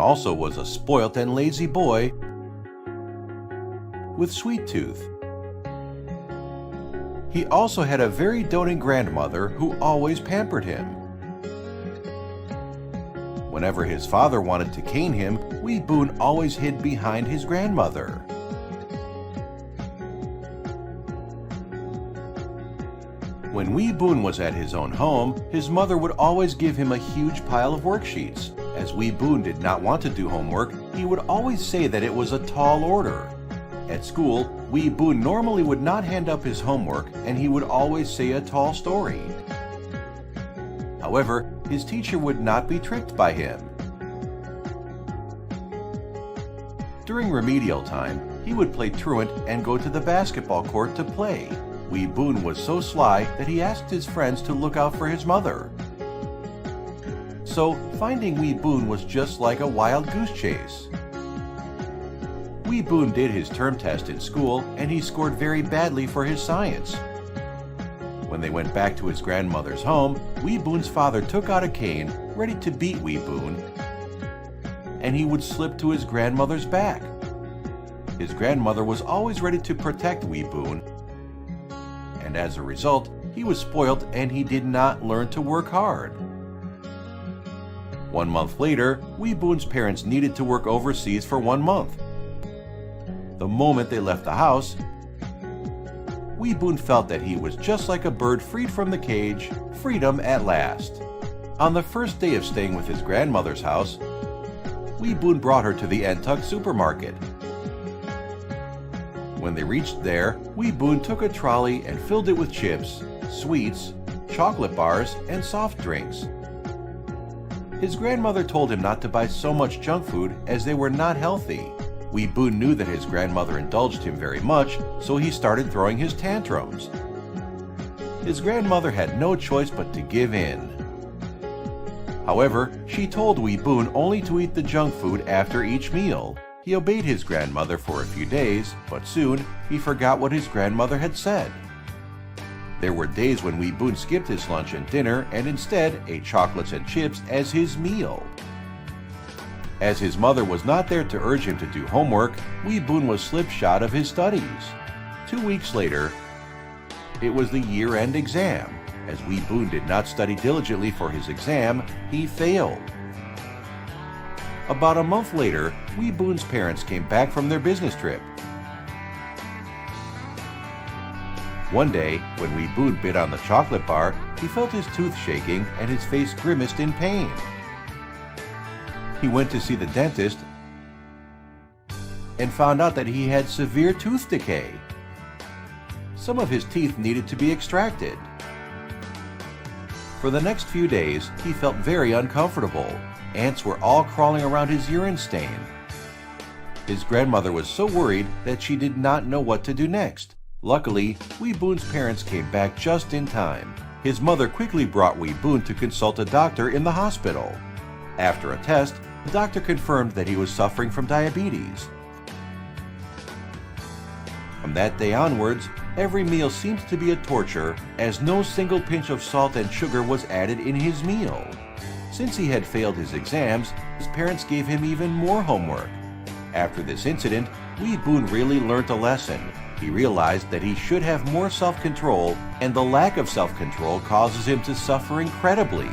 also was a spoilt and lazy boy with sweet tooth. He also had a very doting grandmother who always pampered him. Whenever his father wanted to cane him, Wee Boon always hid behind his grandmother. When Wee Boon was at his own home, his mother would always give him a huge pile of worksheets. As Wee Boon did not want to do homework, he would always say that it was a tall order. At school, Wee Boon normally would not hand up his homework, and he would always say a tall story. However, his teacher would not be tricked by him. During remedial time, he would play truant and go to the basketball court to play. Wee Boon was so sly that he asked his friends to look out for his mother. So, finding Wee Boon was just like a wild goose chase. Wee Boon did his term test in school, and he scored very badly for his science. When they went back to his grandmother's home, Wee Boon's father took out a cane, ready to beat Wee Boon, and he would slip to his grandmother's back. His grandmother was always ready to protect Wee Boon, and as a result, he was spoiled and he did not learn to work hard. 1 month later, Wee Boon's parents needed to work overseas for 1 month. The moment they left the house, Wee Boon felt that he was just like a bird freed from the cage, freedom at last. On the first day of staying with his grandmother's house, Wee Boon brought her to the Entuck supermarket. When they reached there, Wee Boon took a trolley and filled it with chips, sweets, chocolate bars, and soft drinks. His grandmother told him not to buy so much junk food as they were not healthy. Wee Boon knew that his grandmother indulged him very much, so he started throwing his tantrums. His grandmother had no choice but to give in. However, she told Wee Boon only to eat the junk food after each meal. He obeyed his grandmother for a few days, but soon he forgot what his grandmother had said. There were days when Wee Boon skipped his lunch and dinner and instead ate chocolates and chips as his meal. As his mother was not there to urge him to do homework, Wee Boon was slipshod of his studies. 2 weeks later, it was the year-end exam. As Wee Boon did not study diligently for his exam, he failed. About a month later, Wee Boon's parents came back from their business trip. One day, when Wee Boon bit on the chocolate bar, he felt his tooth shaking and his face grimaced in pain. He went to see the dentist and found out that he had severe tooth decay. Some of his teeth needed to be extracted. For the next few days, he felt very uncomfortable. Ants were all crawling around his urine stain. His grandmother was so worried that she did not know what to do next. Luckily, Wee Boon's parents came back just in time. His mother quickly brought Wee Boon to consult a doctor in the hospital. After a test, the doctor confirmed that he was suffering from diabetes. From that day onwards, every meal seemed to be a torture, as no single pinch of salt and sugar was added in his meal. Since he had failed his exams, his parents gave him even more homework. After this incident, Wee Boon really learned a lesson. He realized that he should have more self-control, and the lack of self-control causes him to suffer incredibly.